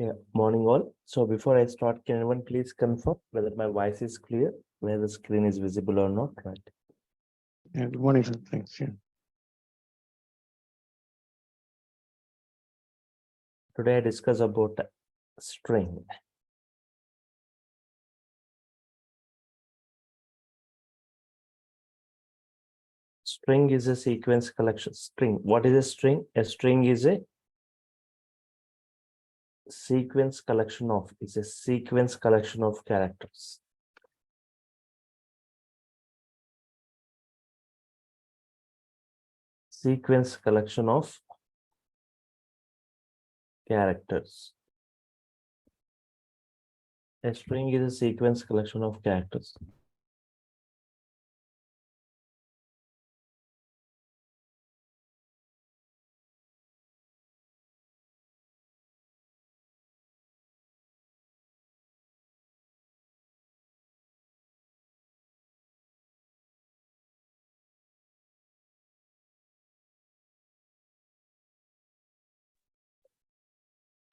Yeah, morning all. So before I start, can anyone please confirm whether my voice is clear, whether the screen is visible or not, right? Yeah, good morning, sir. Thanks. Yeah. Today I discuss about string. String is a sequence collection. String. What is a string? A string is a sequence collection of characters. Sequence collection of characters. A string is a sequence collection of characters.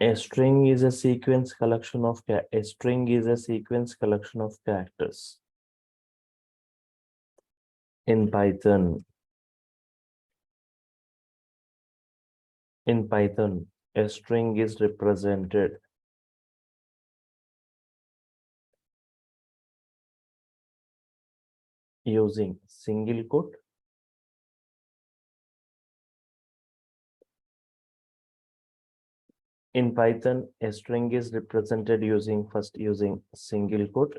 A string is a sequence collection of characters. In Python, a string is represented using single quote in Python. A string is represented using single quote.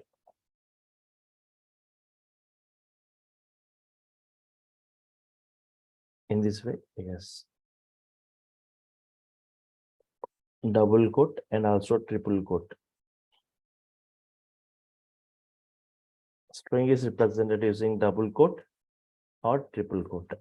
In this way, yes, double quote and also triple quote. String is represented using double quote or triple quote.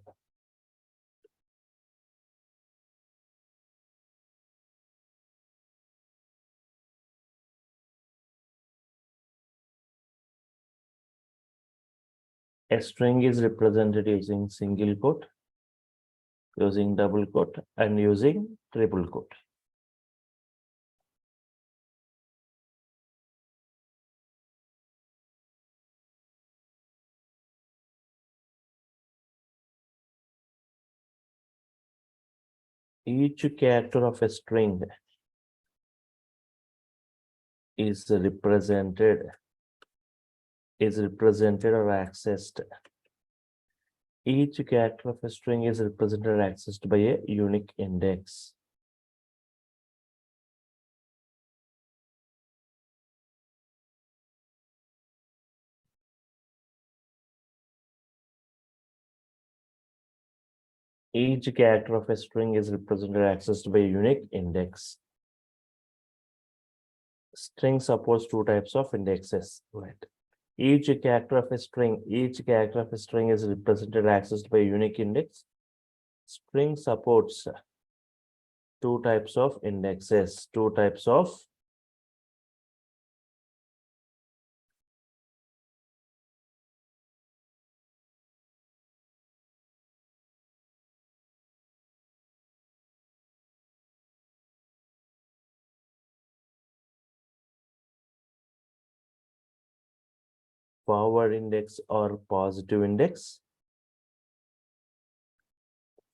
A string is represented using single quote, using double quote, and using triple quote. Each character of a string is represented or accessed. Each character of a string is represented or accessed by a unique index. Each character of a string is represented or accessed by a unique index. String supports two types of indexes, right? Each character of a string is represented or accessed by a unique index. String supports two types of indexes, forward index or positive index.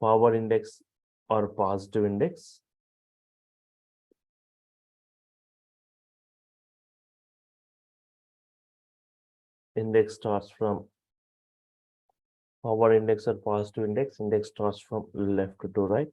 Forward index or positive index. Index starts from forward index or positive index. Index starts from left to right.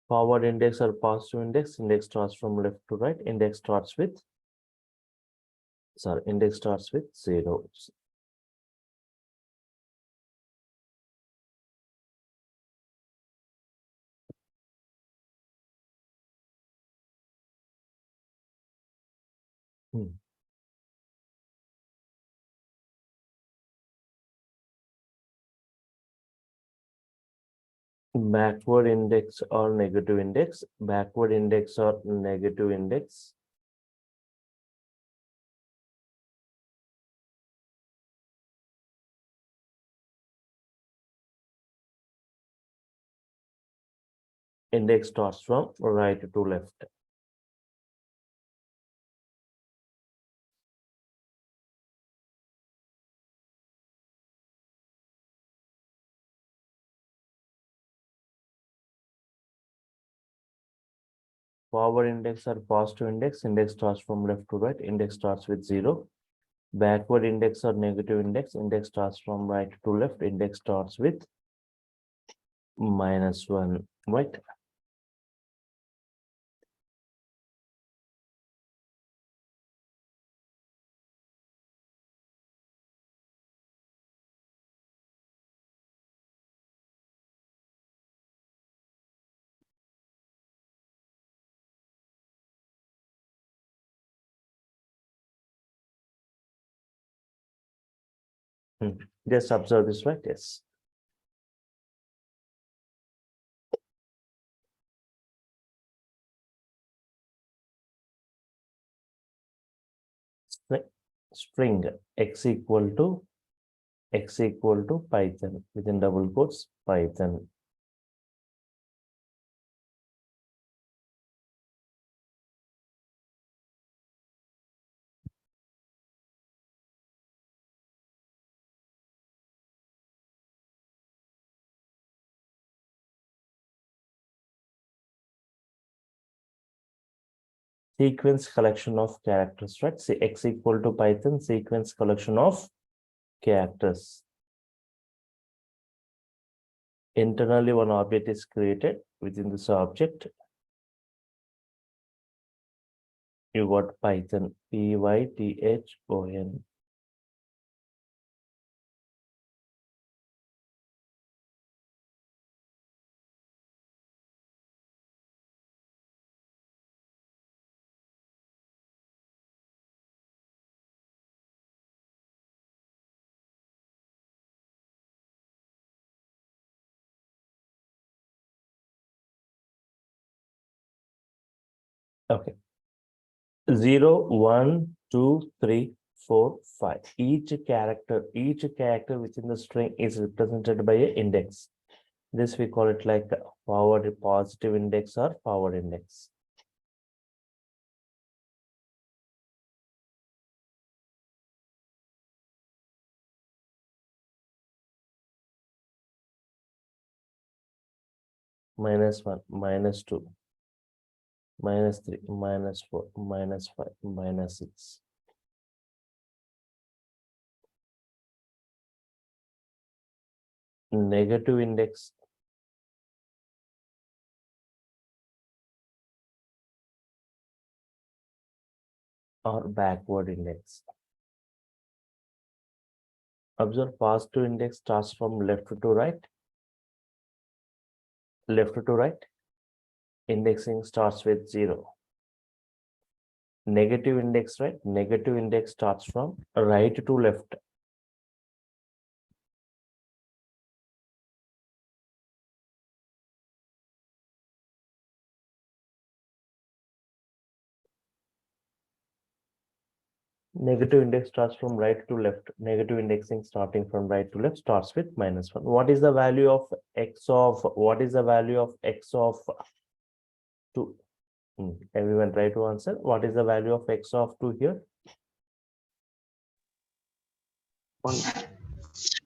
Forward index or positive index. Index starts from left to right. Index starts with 0. Backward index or negative index, backward index or negative index. Index starts from right to left. Forward index or positive index, index starts from left to right, index starts with 0. Backward index or negative index starts from right to left, index starts with -1, right? Just observe this, right? Yes. String x equal to Python within double quotes Python. Sequence collection of characters, right? See, x equal to Python sequence collection of characters. Internally, one object is created. Within this object, you got Python, Python. Okay. 0, 1, 2, 3, 4, 5. Each character within the string is represented by an index. This we call it like forward positive index or forward index. -1, -2, -3, -4, -5, -6. Negative index or backward index. Observe positive index starts from left to right. Left to right. Indexing starts with 0. Negative index, right? Negative index starts from right to left. Negative index starts from right to left. Negative indexing starting from right to left starts with -1. What is the value of x of 2? Everyone try to answer. What is the value of x of 2 here?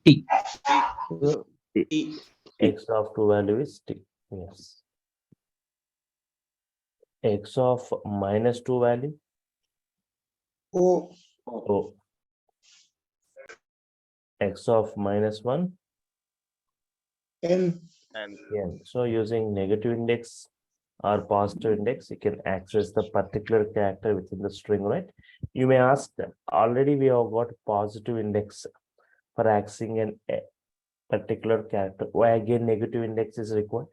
T. X of 2 value is t. Yes. X of -2 value. O. X of -1. N. So using negative index or positive index, you can access the particular character within the string, right? You may ask, already we have got positive index for accessing a particular character. Why again negative index is required?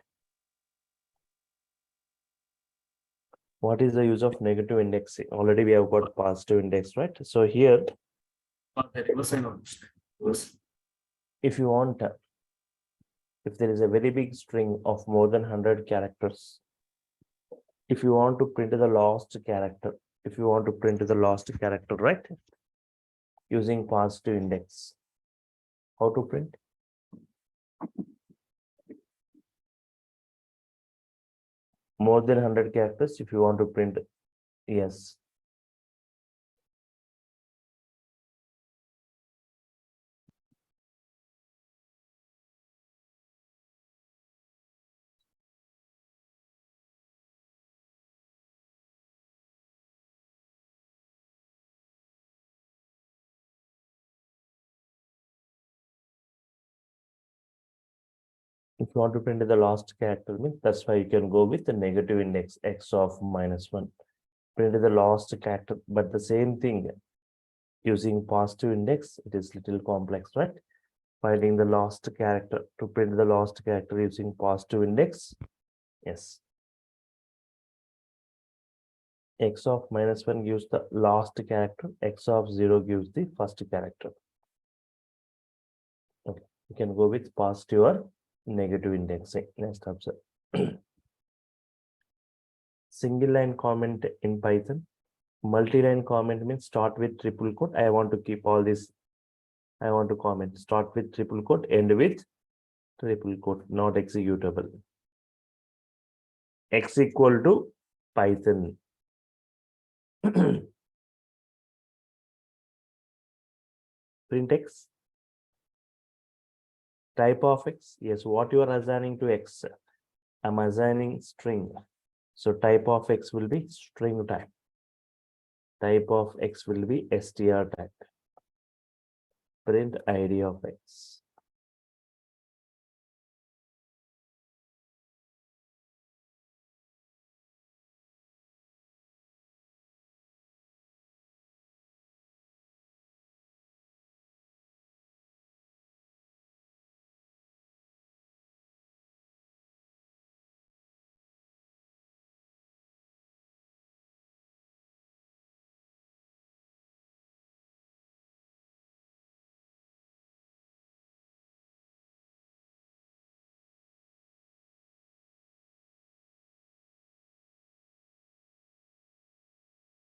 What is the use of negative indexing? Already we have got positive index, right? So here, if you want if there is a very big string of more than 100 characters, if you want to print the last character, right, using positive index, how to print? More than 100 characters, if you want to print, yes. If you want to print the last character, means that's why you can go with the negative index x of -1. Print the last character, but the same thing using positive index, it is little complex, right? Finding the last character, to print the last character using positive index, yes. X of -1 gives the last character, x of 0 gives the first character. Okay, you can go with positive or negative indexing. Next observe. Single line comment in Python. Multi-line comment means start with triple quote. I want to keep all this. I want to comment start with triple quote, end with triple quote, not executable. X equal to Python. Print X. Type of X. Yes, what you are assigning to X. I'm assigning string. So type of X will be string type. Type of X will be str type. Print ID of X.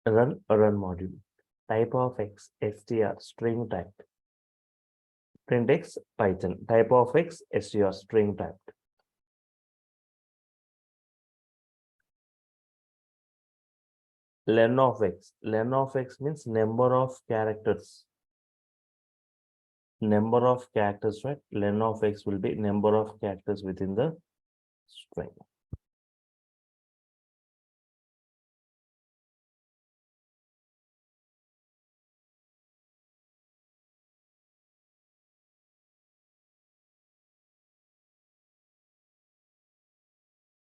Run module. Type of X str string type. Print X Python. Type of X str string type. Len of X. Len of X means number of characters. Number of characters, right? Len of X will be number of characters within the string.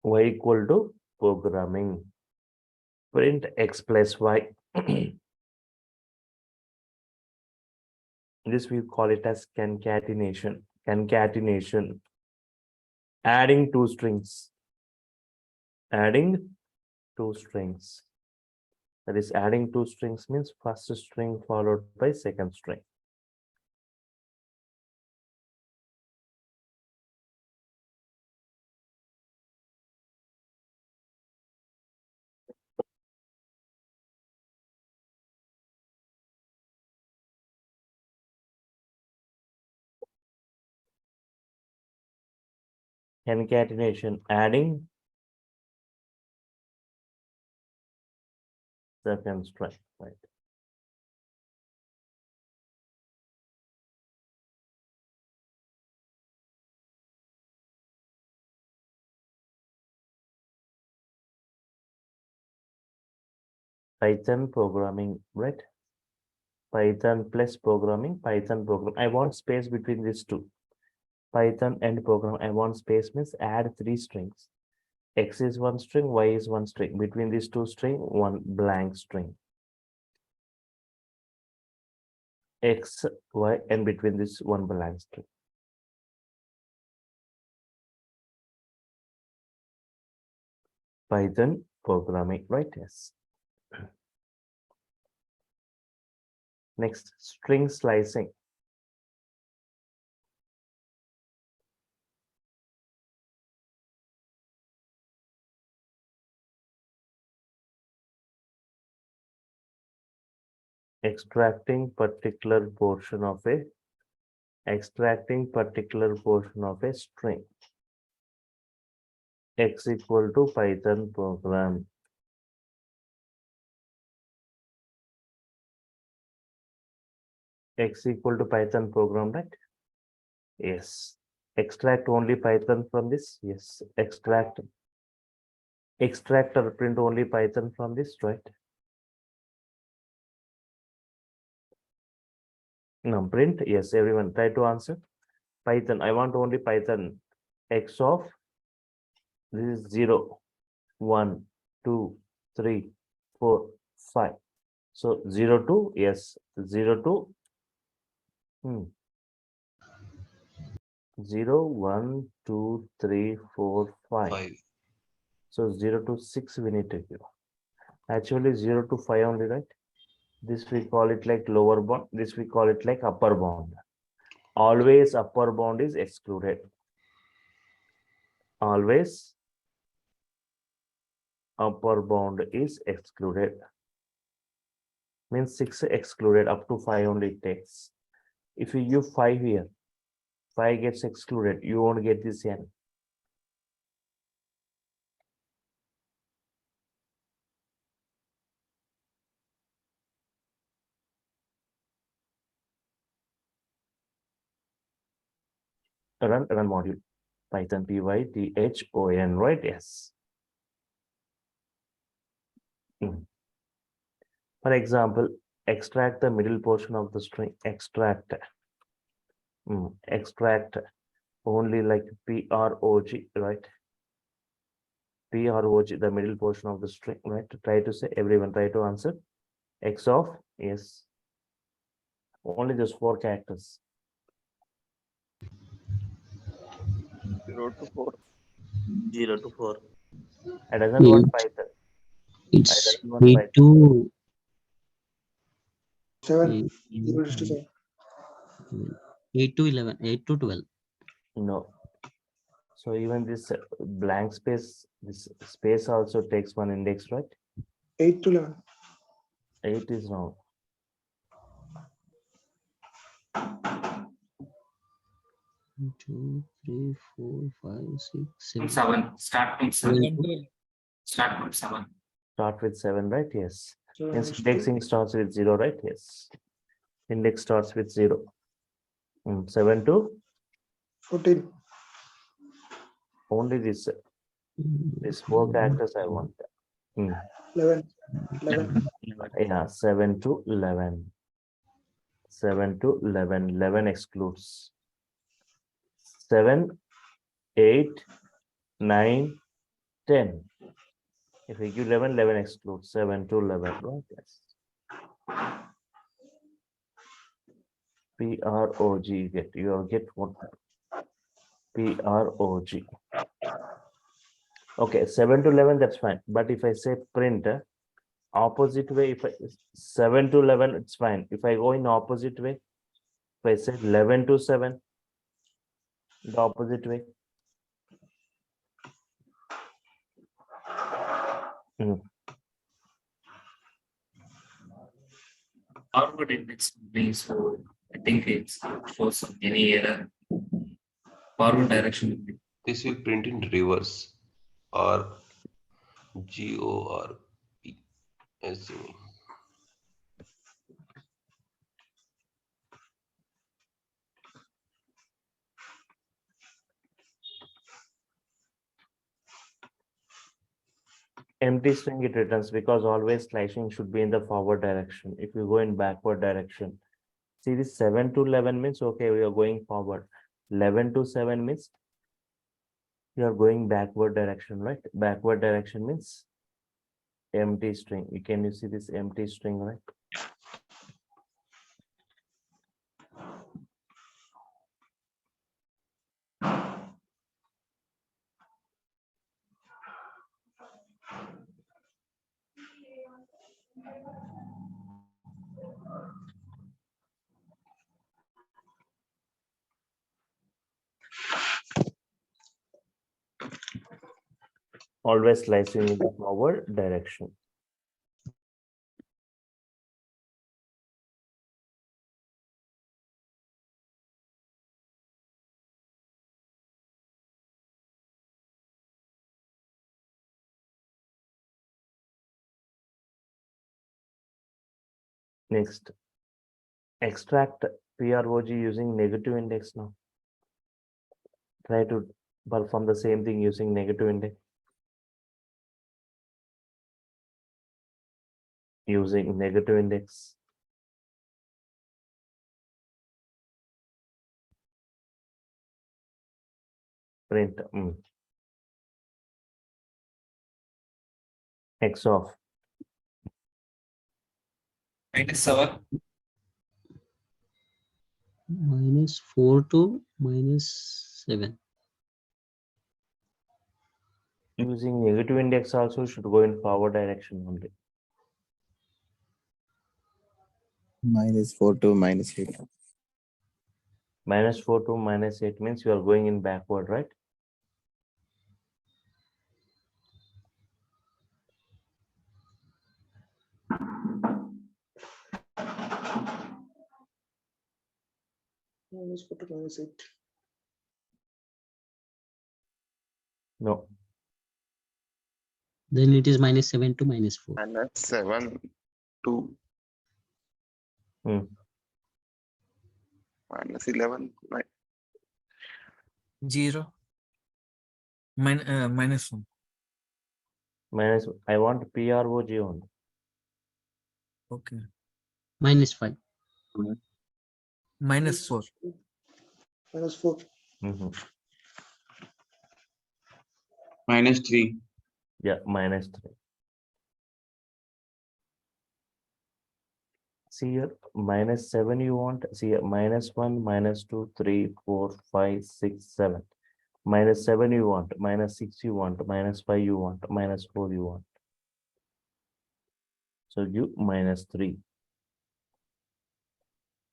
Y equal to programming. Print X plus Y. This we call it as concatenation. Concatenation. Adding two strings. Adding two strings. That is, adding two strings means first string followed by second string. Concatenation, adding second string, right? Python programming, right? Python plus programming, Python program. I want space between these two. Python and program. I want space means add three strings. X is one string, Y is one string. Between these two string, one blank string. X, Y, and between this one blank string. Python programming, right? Yes. Next, string slicing. extracting particular portion of a string. X equal to Python program. X equal to Python program, right? Yes. Extract only Python from this. Yes. Extract or print only Python from this, right? No, print. Yes, everyone try to answer. Python. I want only Python. X of this is 0, 1, 2, 3, 4, 5. So 0 to, yes, 0 to 0, 1, 2, 3, 4, 5. 5. So 0 to 6 we need to give. Actually 0 to 5 only, right? This we call it like lower bound. This we call it like upper bound. Always upper bound is excluded. Always upper bound is excluded. Means 6 excluded, up to 5 only it takes. If you give 5 here, 5 gets excluded, you won't get this n. Run module. Python Python, right? Yes. For example, extract the middle portion of the string. Extract. Extract only like prog, right? Prog, the middle portion of the string, right? Try to say, everyone try to answer. X of, yes. Only those 4 characters. 0 to 4. 0 to 4. I doesn't want Python. It's I don't want 8 Python. to 7. 8, 0 to 7. 8 to 11, 8 to 12. No. So even this blank space, this space also takes one index, right? 8 to 11. 8 is wrong. 2, 3, 4, 5, 6, 7. 7. Start from 7. Start from 7. Start with 7, right? Yes. So Means next indexing starts with 0, right? Yes. Index starts with 0. 7 to 14. only this 4 characters I want. 11. 11. Yeah, 7 to 11. 7 to 11. 11 excludes. 7, 8, 9, 10. If we give 11, 11 excludes. 7 to 11, right? Yes. PROG, you get what? PROG. Okay, 7 to 11, that's fine. But if I say print opposite way, if I 7 to 11, it's fine. If I go in opposite way, if I say 11 to 7, the opposite way. Forward index only, so I think it's shows any error. Forward direction will be. This will print in reverse or GORP. As you mean. Empty string it returns because always slashing should be in the forward direction. If you go in backward direction, see this 7 to 11 means okay, we are going forward. 11 to 7 means you are going backward direction, right? Backward direction means empty string. Can you see this empty string, right? Always slicing in the forward direction. Next, extract PROG using negative index now. Try to perform the same thing using negative index. Using negative index. Print X of -7. -4 to -7. using negative index also should go in forward direction only. -4 to -8. -4 to -8 means you are going in backward, right? -4 to -8. No, Then it is -7 to -4. -7 to Hmm. -11. 0 -1. minus. I want PROG only. Okay. -5. -4. -4. -3. Yeah, -3. See here, -7 you want. See here, -1, -2, 3, 4, 5, 6, 7. -7 you want, -6 you want, -5 you want, -4 you want. So you -3.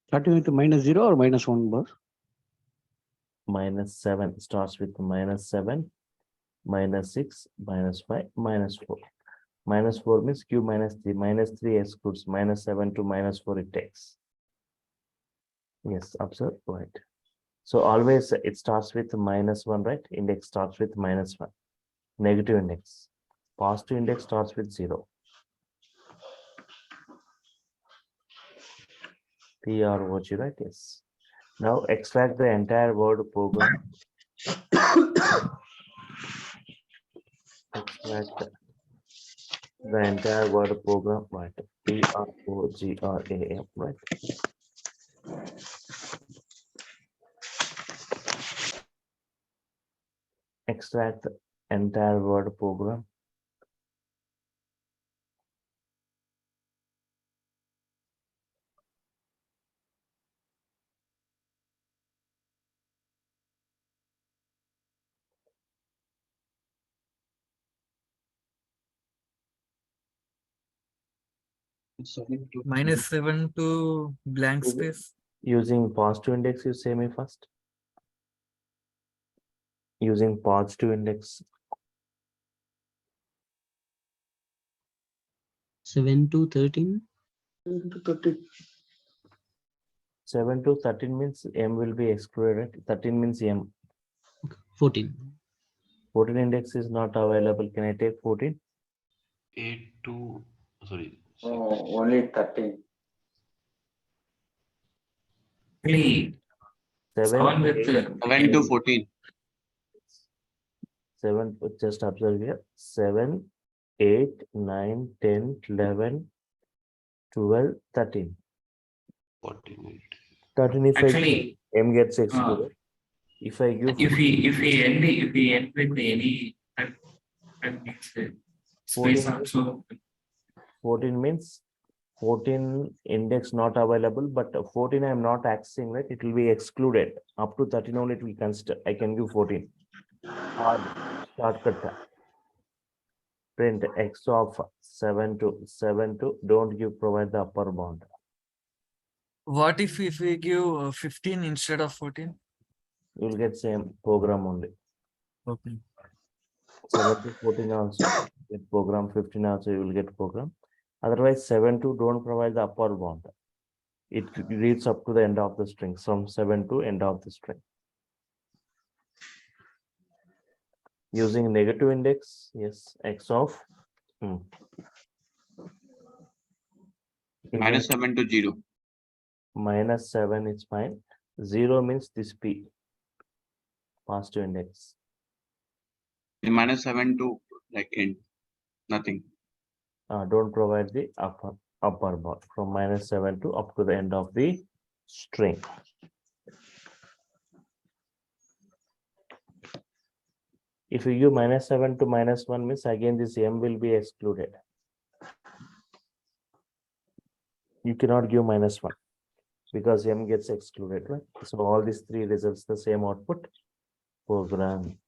Starting with -0 or -1, boss? -7 starts with -7, -6, -5, -4. -4 means Q -3, -3 excludes, -7 to -4 it takes. Yes, observe, right. So always it starts with -1, right? Index starts with -1. Negative index. Positive index starts with 0. PROG, right? Yes. Now extract the entire word program. Extract the entire word program, right? PROGRAM, right? Extract the entire word program. -7 to blank space. Using positive index, you say me first. Using positive index. 7 to 13. 7 to 13. 7 to 13 means M will be excluded, right? 13 means M. 14. 14 index is not available. Can I take 14? 8 to, sorry. Oh, only 13. Actually, 7, 7 with 7 to 14. 7, just observe here. 7, 8, 9, 10, 11, 12, 13. 14. 13 if actually, M gets excluded. If I give if we end with any that means space 14, also 14 means 14 index not available, but 14 I am not accessing, right? It will be excluded. Up to 13 only it will consider. I can give 14. Or shortcut. Print X of 7 to don't give provide the upper bound. What if we give 15 instead of 14? You will get same program only. Okay. 7 to 14 also get program, 15 also you will get program. Otherwise 7 to don't provide the upper bound. It reads up to the end of the string, from 7 to end of the string. Using negative index, yes, X of minus 7 to 0. Minus 7 is fine. 0 means this P. Positive index. The minus 7 to like end. Nothing. Don't provide the upper bound from minus 7 to up to the end of the string. If you give minus 7 to minus 1 means again this M will be excluded. You cannot give minus 1 because M gets excluded, right? So all these three results the same output program.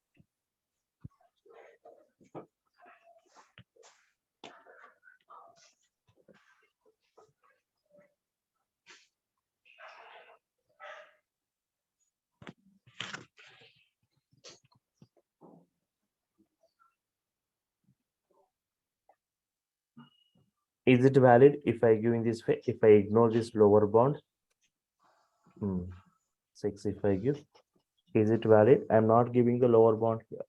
Is it valid if I give in this way? If I ignore this lower bound, 6 if I give, is it valid? I'm not giving the lower bound here.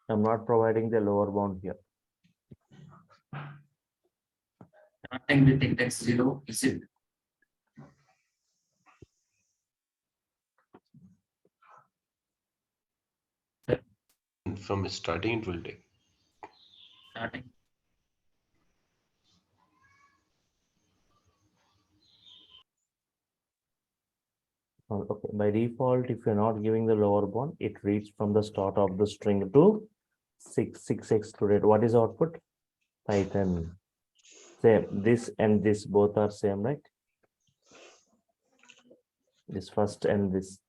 I'm not providing the lower bound here. Starting with index 0, is it? From starting it will take. Starting. Okay, by default, if you're not giving the lower bound, it reads from the start of the string to 6 excluded. What is output? Python. Same. This and this both are same, right? This first and this.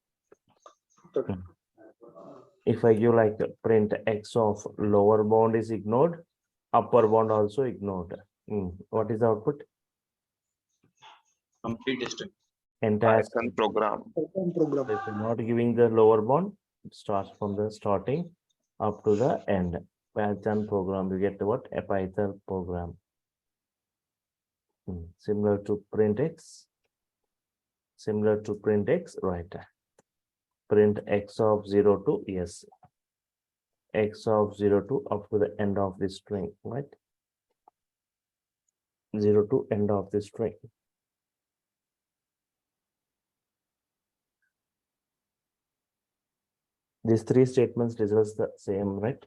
If I give like print X of lower bound is ignored, upper bound also ignored. What is the output? Complete string. Entire Python program. Python program. If you're not giving the lower bound, it starts from the starting up to the end. Python program, you get what? A Python program. Similar to print X. Similar to print X, right? Print X of 0 to yes. X of 0 to up to the end of the string, right? 0 to end of the string. These three statements results the same, right?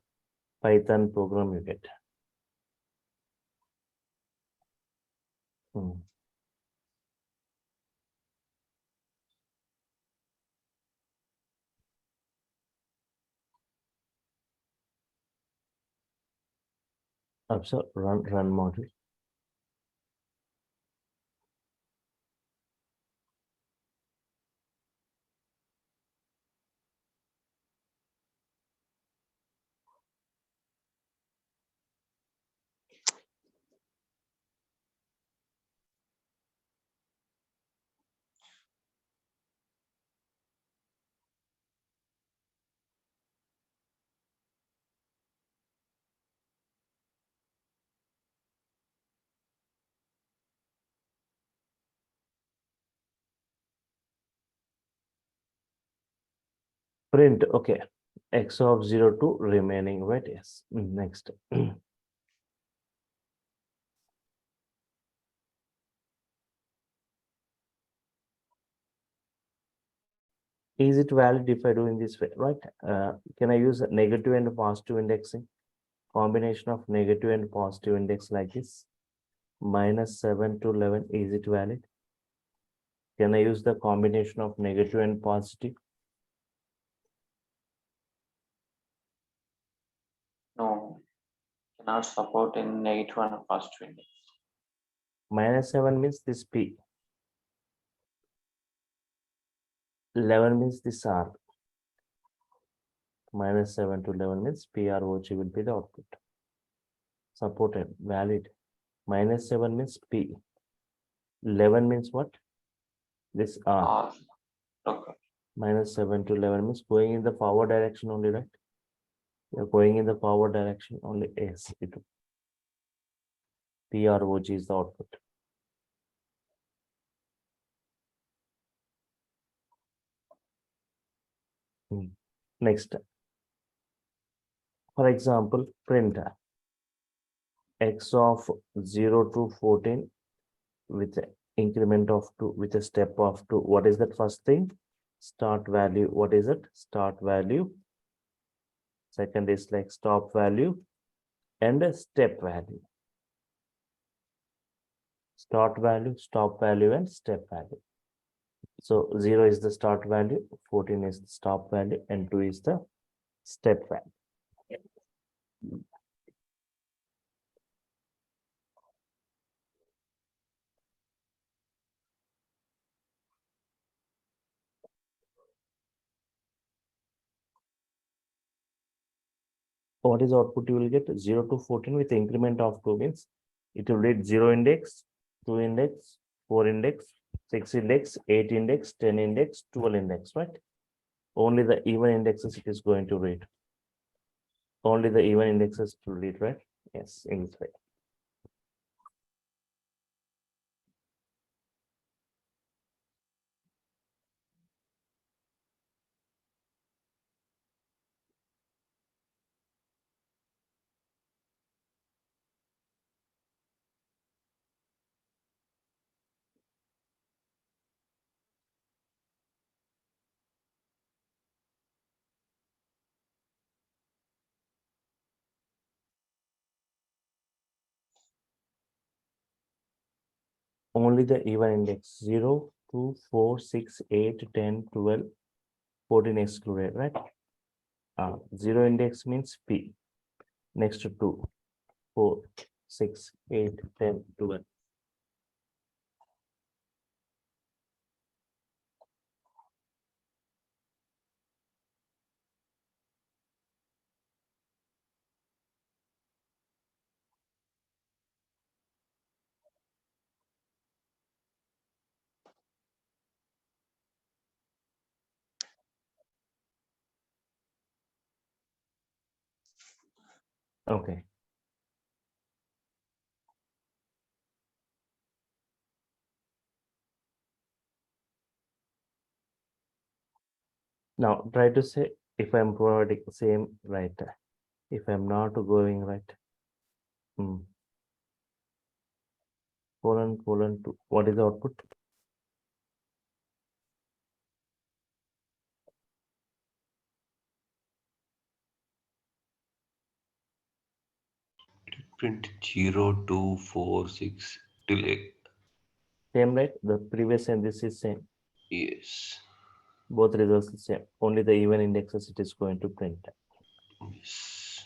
Python program you get. Observe run model. Print, okay. X of 0 to remaining, right? Yes. Next. Is it valid if I do in this way, right? Can I use negative and positive indexing? Combination of negative and positive index like this. Minus 7 to 11, is it valid? Can I use the combination of negative and positive? No, cannot support in negative and positive index. Minus 7 means this P. 11 means this R. Minus 7 to 11 means PROG will be the output. Supported, valid. Minus 7 means P. 11 means what? This R. Okay. Minus 7 to 11 means going in the forward direction only, right? You're going in the forward direction only. Yes, it PROG is the output. Next, for example, print x of 0 to 14 with an increment of 2 with a step of 2. What is that first thing? Start value. What is it? Start value. Second is like stop value and a step value. Start value, stop value, and step value. So 0 is the start value, 14 is the stop value, and 2 is the step value. What is output you will get? 0 to 14 with increment of 2 means it will read 0 index, 2 index, 4 index, 6 index, 8 index, 10 index, 12 index, right? Only the even indexes it is going to read. Only the even indexes to read, right? Yes, in this way. Only the even index 0, 2, 4, 6, 8, 10, 12, 14 excluded, right? 0 index means P. Next to 2, 4, 6, 8, 10, 12. Okay. Now try to say if I'm providing same right, if I'm not going right, colon 2. What is the output? Print 0, 2, 4, 6 till 8. Same, right? The previous and this is same. Yes. Both results is same. Only the even indexes it is going to print. Yes.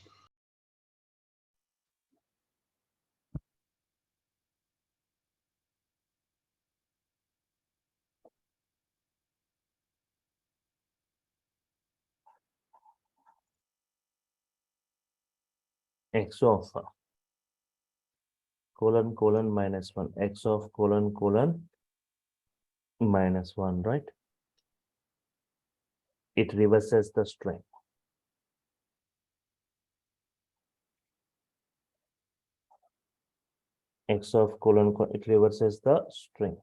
X of colon -1, x of colon -1, right? It reverses the string. X of colon, it reverses the string.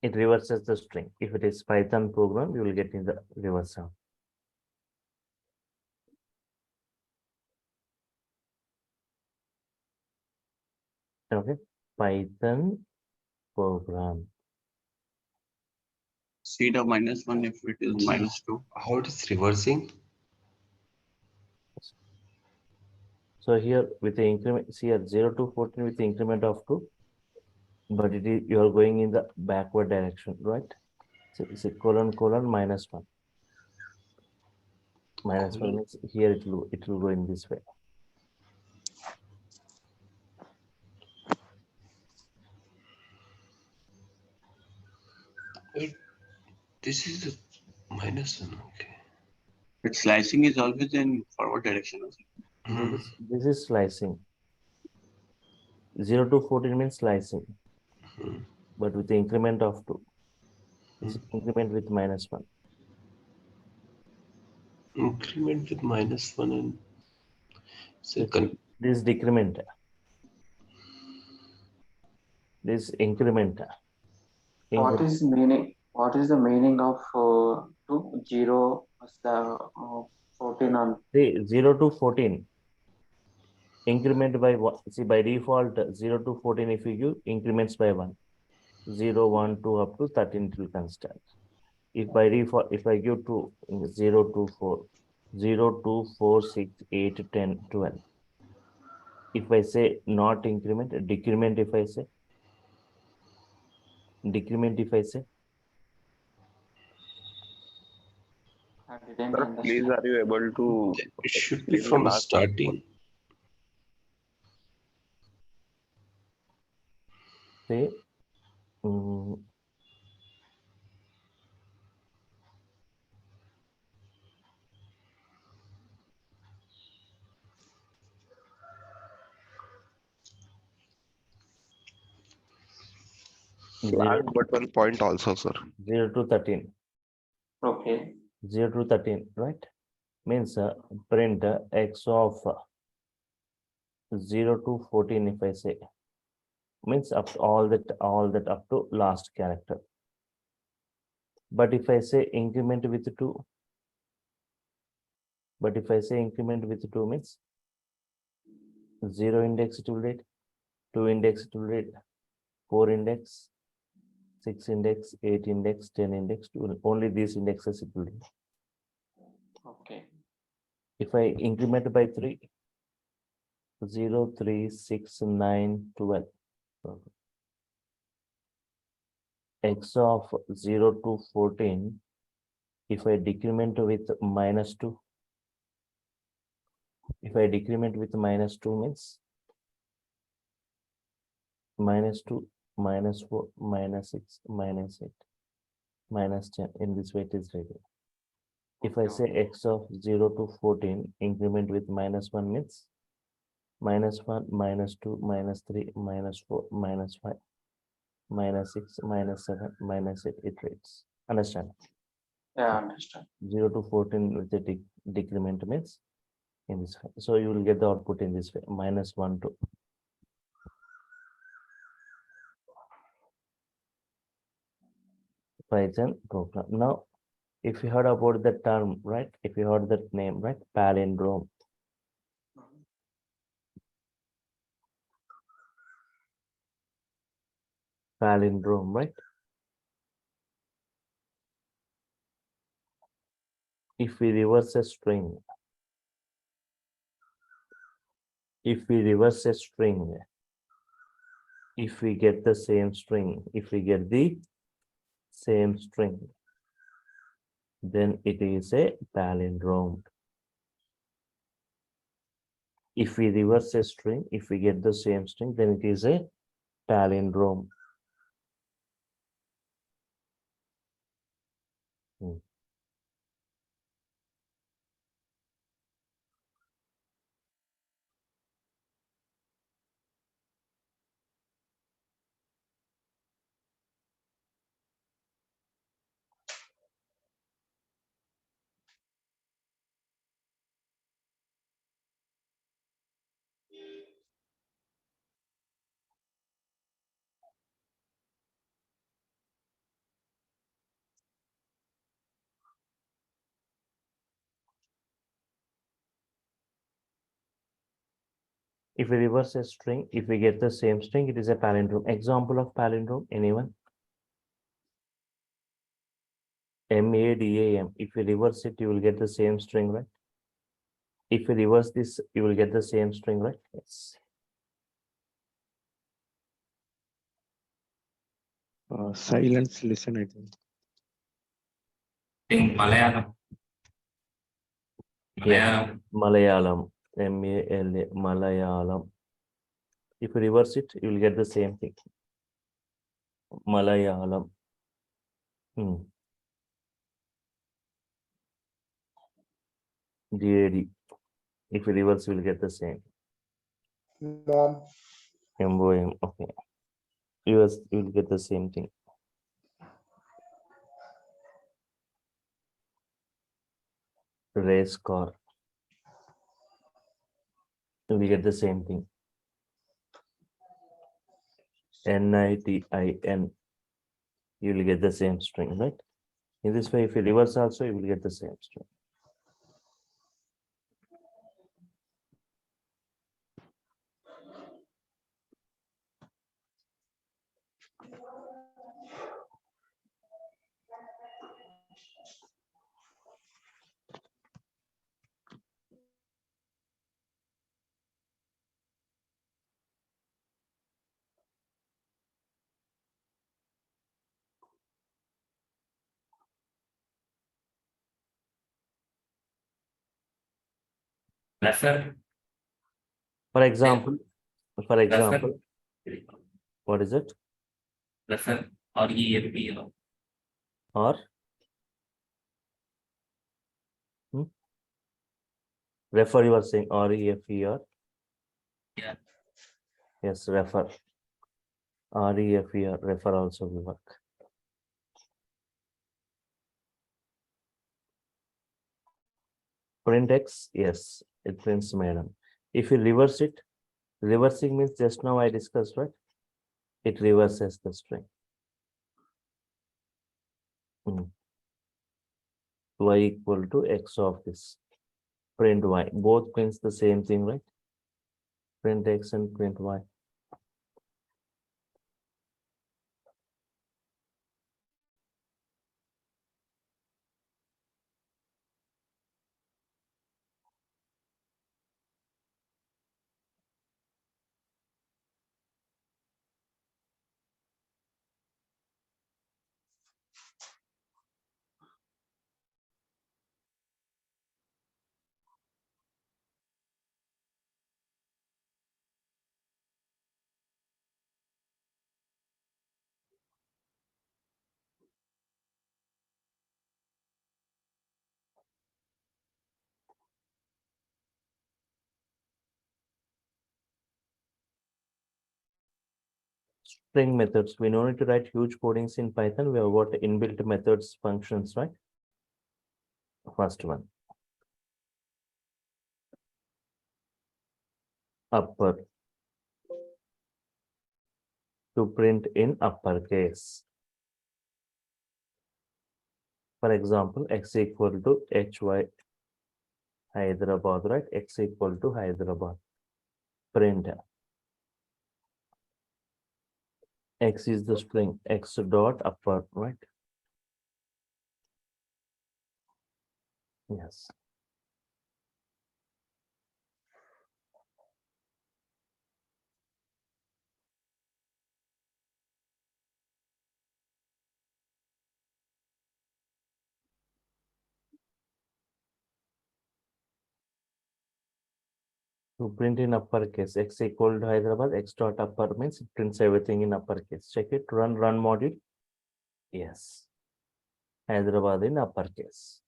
It reverses the string. If it is Python program, you will get in the reversal. Okay, Python program. Seed of -1 if it is -2. How it is reversing? So here with the increment, see here 0 to 14 with the increment of 2, but it is you are going in the backward direction, right? So it's a colon -1. -1 means here it will go in this way. This is the -1. Okay. But slicing is always in forward direction. This is slicing. 0 to 14 means slicing. but with the increment of 2. This increment with -1. Increment with -1 and This decrement. This increment. What is meaning? What is the meaning of 0, 14 on? See, 0 to 14. Increment by what? See, by default, 0 to 14, if you give increments by 1. 0, 1, 2, up to 13, it will constant. If by default, if I give 2, 0 to 4, 0, 2, 4, 6, 8, 10, 12. If I say not increment, decrement, if I say, decrement, if I say, I didn't Sir, understand. please, are you able to it should be explain the from last starting. say, 0, add but one point also, sir. 0 to 13. Okay. 0 to 13, right? Means print x of 0 to 14, if I say, means up to all that up to last character. But if I say increment with 2, but if I say increment with 2 means 0 index it will read, 2 index it will read, 4 index, 6 index, 8 index, 10 index, only these indexes it will read. Okay. If I increment by 3, 0, 3, 6, 9, 12. X of 0 to 14, if I decrement with -2, if I decrement with -2 means -2, -4, -6, -8, -10, in this way it is ready. If I say x of 0 to 14, increment with -1 means -1, -2, -3, -4, -5, -6, -7, -8, it reads. Understand? Yeah, understand. 0 to 14 with the decrement means in this way. So you will get the output in this way, -1 to. Python program. Now, if you heard about the term, right? If you heard that name, right? Palindrome. Palindrome, right? If we reverse a string, if we reverse a string, if we get the same string, if we get the same string, then it is a palindrome. If we reverse a string, if we get the same string, then it is a palindrome. If we reverse a string, if we get the same string, it is a palindrome. Example of palindrome, anyone? MADAM. If you reverse it, you will get the same string, right? If you reverse this, you will get the same string, right? Yes. Silence, listen, I think. I think Malayalam. Yeah. Malayalam. MALA. Malayalam. If you reverse it, you will get the same thing. Malayalam. DAD. If you reverse, you will get the same. Mom. MOM. Okay. you will get the same thing. Race car. You will get the same thing. NITIN. You will get the same string, right? In this way, if you reverse also, you will get the same string. Refer. For example, Refer. what is it? Refer. REFER. Or refer, you are saying REFER. Yeah. Yes, refer. REFER, refer also will work. Print X, yes, it prints madam. If you reverse it, reversing means just now I discussed, right? It reverses the string. Y equal to X of this. Print Y. Both prints the same thing, right? Print X and print Y. String methods. We don't need to write huge codings in Python. We have got inbuilt methods functions, right? First one. Upper. To print in uppercase. For example, X equal to HY Hyderabad, right? X equal to Hyderabad. Print. X is the string, X dot upper, right? Yes. To print in uppercase, X equal to Hyderabad, X dot upper means it prints everything in uppercase. Check it, run module. Yes. Hyderabad in uppercase.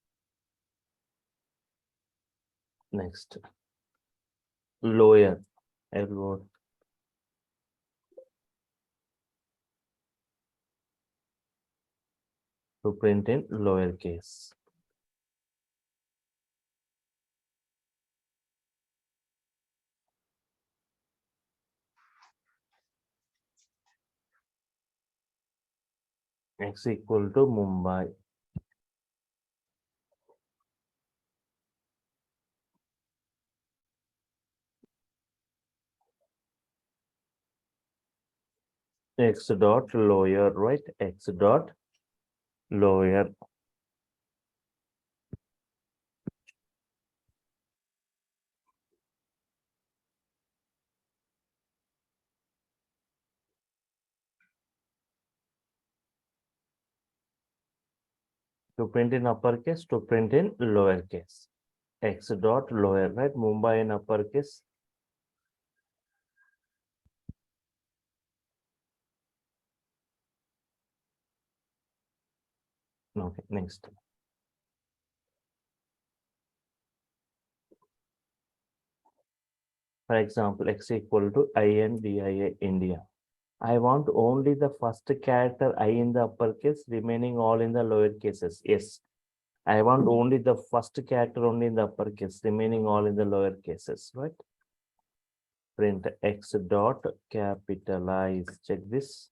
Next. Lower. L to print in lowercase. X equal to Mumbai. X dot lower, right? X dot lower. To print in uppercase, to print in lowercase. X dot lower, right? Mumbai in uppercase. Okay, next. For example, X equal to INDIA, India. I want only the first character I in the uppercase, remaining all in the lower cases. Yes. I want only the first character only in the uppercase, remaining all in the lower cases, right? Print X dot capitalize. Check this.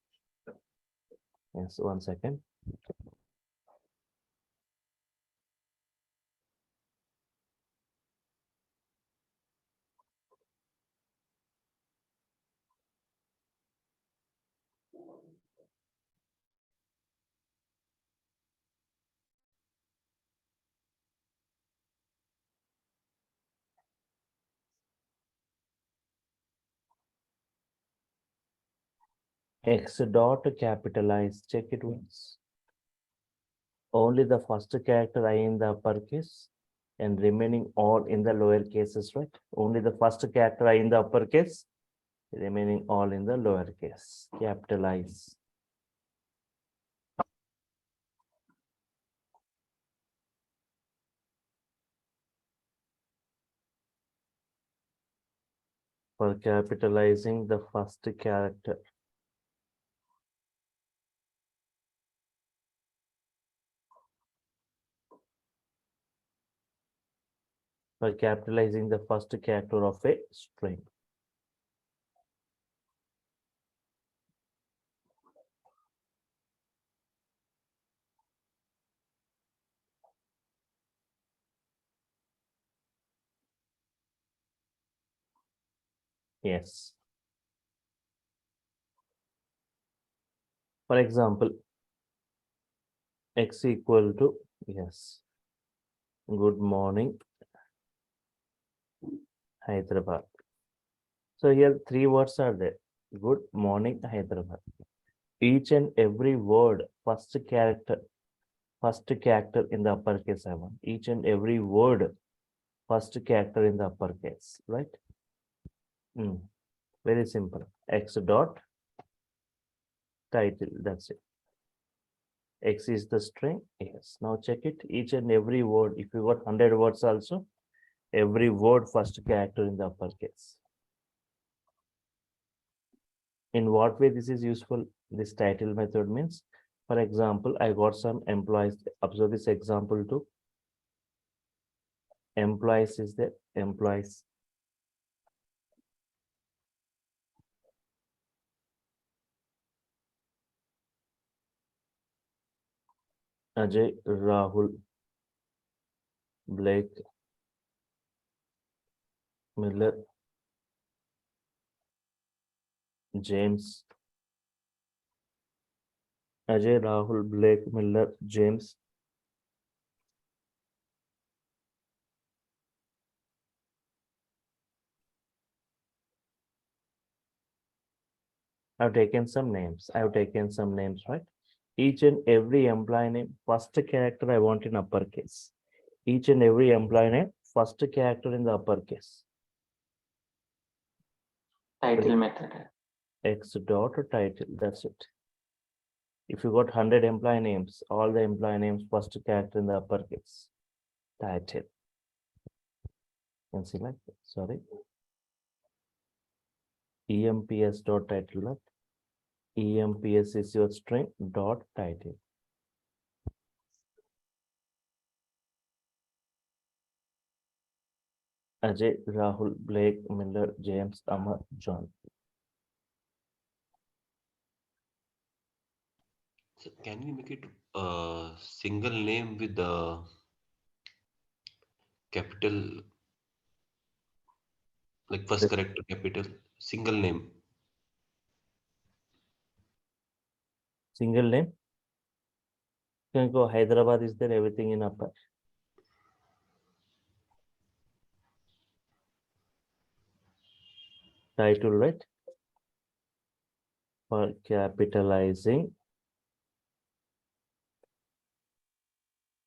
Yes, 1 second. X dot capitalize. Check it once. Only the first character I in the uppercase and remaining all in the lower cases, right? Only the first character I in the uppercase, remaining all in the lower case. Capitalize. For capitalizing the first character. For capitalizing the first character of a string. Yes. For example, X equal to, yes, good morning, Hyderabad. So here 3 words are there. Good morning, Hyderabad. Each and every word, first character in the uppercase I want. Each and every word, first character in the uppercase, right? Very simple. X dot title, that's it. X is the string. Yes. Now check it. Each and every word. If you got 100 words also, every word first character in the uppercase. In what way this is useful? This title method means, for example, I got some employees. Observe this example too. Employees is there. Employees. Ajay, Rahul, Blake, Miller, James. Ajay, Rahul, Blake, Miller, James. I've taken some names. Right? Each and every employee name, first character I want in uppercase. Each and every employee name, first character in the uppercase. Title method. X dot title, that's it. If you got 100 employee names, all the employee names, first character in the uppercase. Title. Can see like that. Sorry. EMPS dot title, right? EMPS is your string dot title. Ajay, Rahul, Blake, Miller, James, Amar, John. So can we make it a single name with the capital, like first character capital, single name? Single name. You can go Hyderabad is there, everything in upper. Title, right? For capitalizing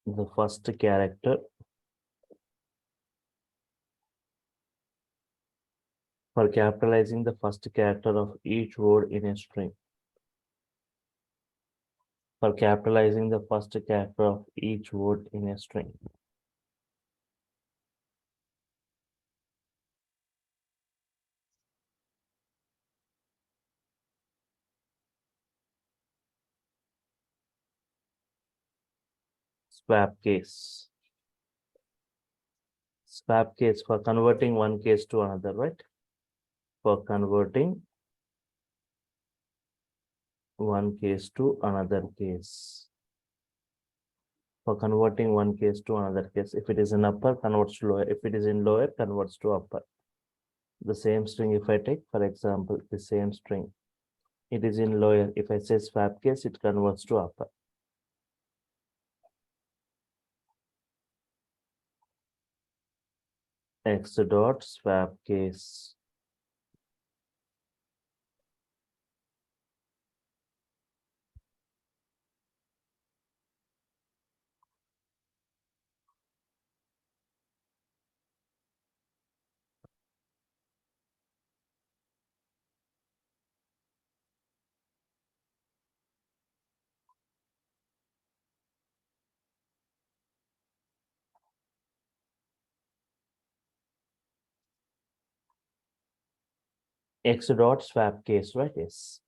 the first character. For capitalizing the first character of each word in a string. For capitalizing the first character of each word in a string. Swap case. Swap case for converting one case to another, right? For converting one case to another case. For converting one case to another case. If it is in upper, converts to lower. If it is in lower, converts to upper. The same string, if I take, for example, the same string, it is in lower. If I say swap case, it converts to upper. X dot swap case. X dot swap case, right? Yes.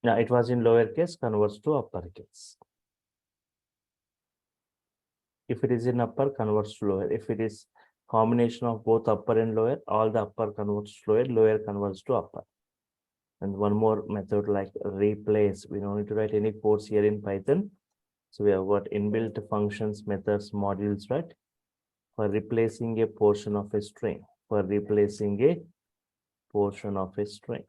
Now it was in lower case, converts to upper case. If it is in upper, converts to lower. If it is combination of both upper and lower, all the upper converts to lower, lower converts to upper. And one more method like replace. We don't need to write any codes here in Python. So we have got inbuilt functions, methods, modules, right? For replacing a portion of a string. For replacing a portion of a string.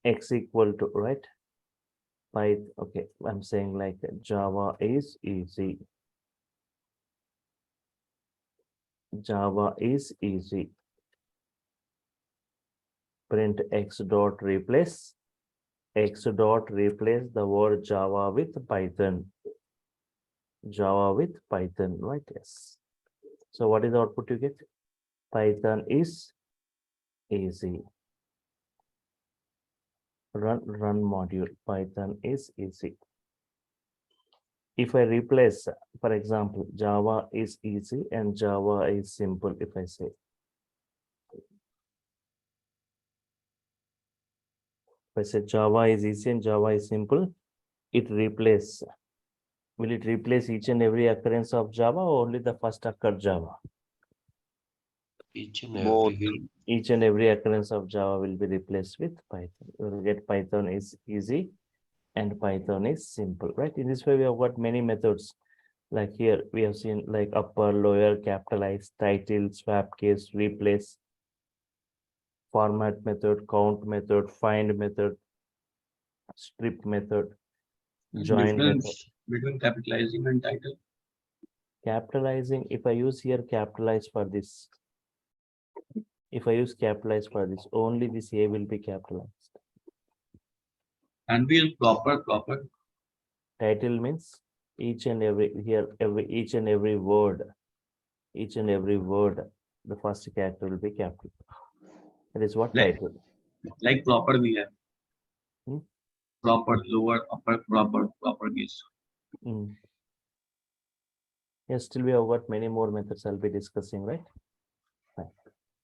X equal to, right? Python, okay, I'm saying like Java is easy. Java is easy. Print X dot replace. X dot replace the word Java with Python. Java with Python, right? Yes. So what is the output you get? Python is easy. Run module. Python is easy. If I replace, for example, Java is easy and Java is simple, if I say. If I say Java is easy and Java is simple, it replace. Will it replace each and every occurrence of Java or only the first occurred Java? Each and Both. every Each and every occurrence of Java will be replaced with Python. You will get Python is easy and Python is simple, right? In this way, we have got many methods. Like here, we have seen like upper, lower, capitalize, title, swap case, replace, format method, count method, find method, strip method, join method. Between capitalizing and title. Capitalizing, if I use here capitalize for this, if I use capitalize for this, only this A will be capitalized. And we use proper. Title means each and every here, each and every word, the first character will be capital. That is what title. Like proper we have. Hmm? Proper, lower, upper, proper case. Yes, still we have got many more methods I'll be discussing, right?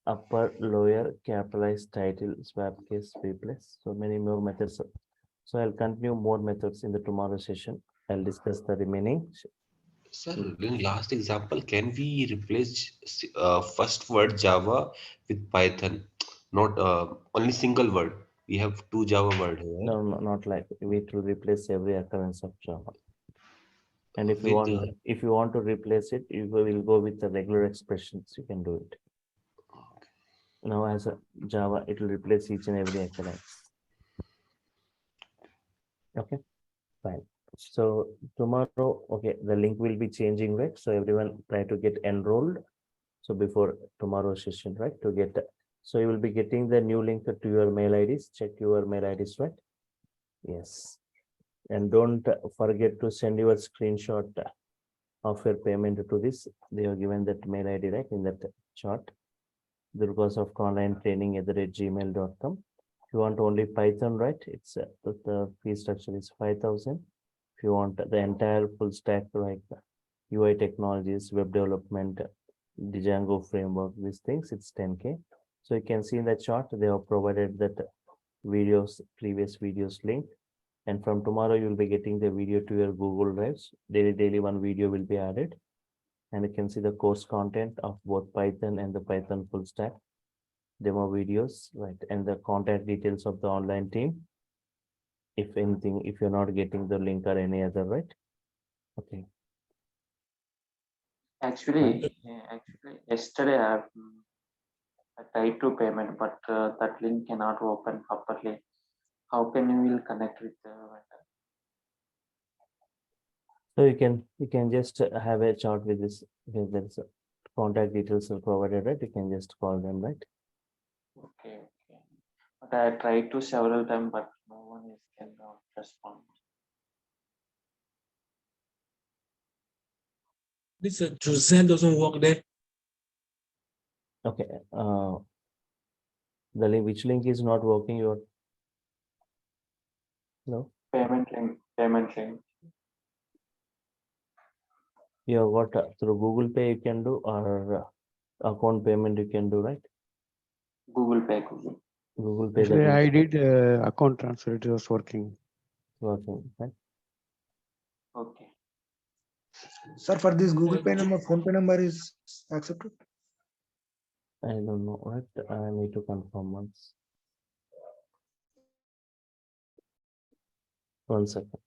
Upper, lower, capitalize, title, swap case, replace. So many more methods. So I'll continue more methods in the tomorrow session. I'll discuss the remaining. Sir, in last example, can we replace first word Java with Python? Not only single word. We have two Java word here. No, not like we will replace every occurrence of Java. And if you With want, if you want to replace it, you will go with the regular expressions. You can do it. Now, as a Java, it will replace each and every occurrence. Okay, fine. So tomorrow, okay, the link will be changing, right? So everyone try to get enrolled. So before tomorrow's session, right? To get, so you will be getting the new link to your mail IDs. Check your mail IDs, right? Yes. And don't forget to send your screenshot of your payment to this. They have given that mail ID right in that chart. Durgasoft online training @gmail.com. If you want only Python, right? It's the fee structure is 5,000. If you want the entire full stack like UI technologies, web development, the Django framework, these things, it's 10K. So you can see in the chart, they have provided that videos, previous videos link. And from tomorrow, you'll be getting the video to your Google Drives. Daily one video will be added. And you can see the course content of both Python and the Python full stack demo videos, right? And the contact details of the online team. If anything, if you're not getting the link or any other, right? Okay. Actually, yesterday I tried to payment, but that link cannot open properly. How can you will connect with the vendor? So you can just have a chat with this, because there is a contact details are provided, right? You can just call them, right? Okay. But I tried to several times, but no one is can respond. This Jose doesn't work there. Okay. The link, which link is not working? Your no. Payment link. You have got through Google Pay you can do, or account payment you can do, right? Google Pay. Google Pay. Actually, I did account transfer. It was working. Working, right? Okay. Sir, for this Google Pay number, phone pay number is accepted. I don't know, right? I need to confirm once. 1 second.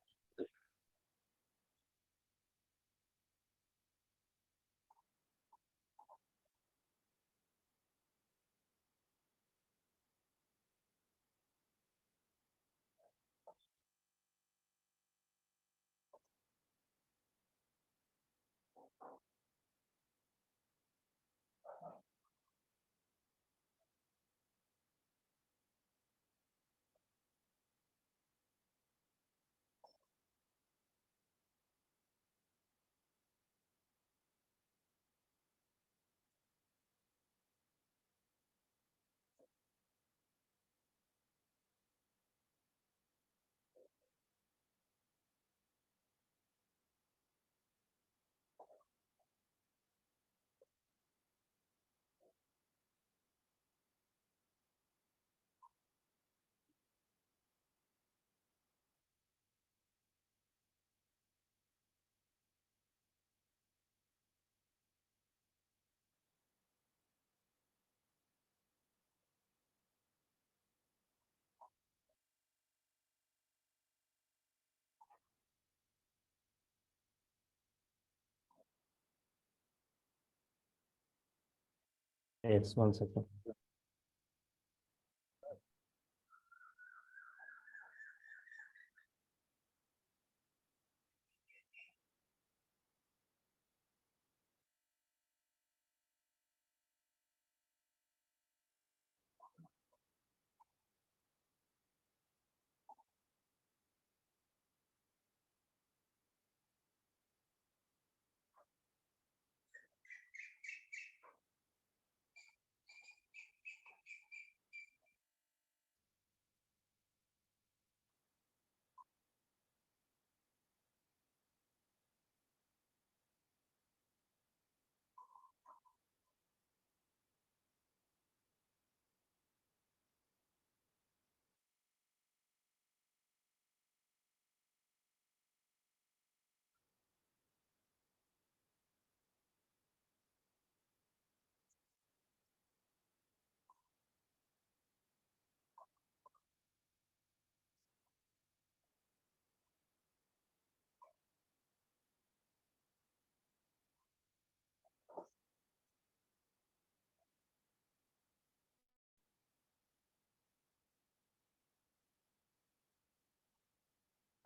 Yes, 1 second.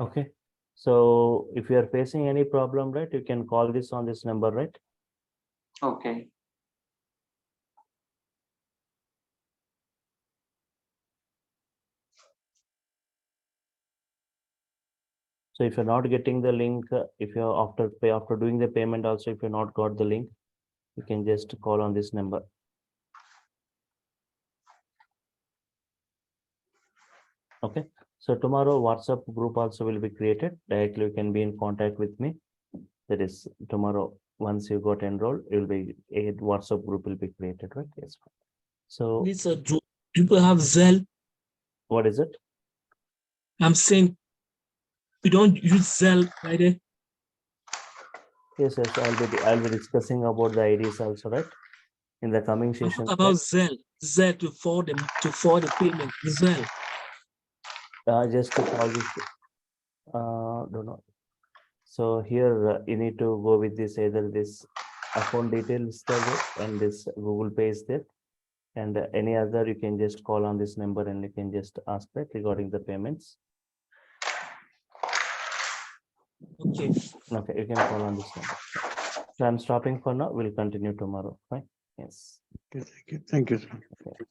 Okay. So if you are facing any problem, right, you can call this on this number, right? Okay. So if you're not getting the link, if you're after doing the payment also, if you're not got the link, you can just call on this number. Okay, so tomorrow WhatsApp group also will be created. Directly you can be in contact with me. That is tomorrow, once you got enrolled, it will be a WhatsApp group will be created, right? Yes. So Please, do people have Zelle? what is it? I'm saying we don't use Zelle, right? Yes, I'll be discussing about the IDs also, right? In the coming I'm session. talking about Zelle to forward the payment. Zelle. Just to call this, don't know. So here you need to go with this, either this account details there and this Google Pay is there. And any other, you can just call on this number and you can just ask that regarding the payments. Okay. Okay, you can call on this number. So I'm stopping for now. We'll continue tomorrow. Right? Yes. Okay, thank you. Thank you, sir. Okay.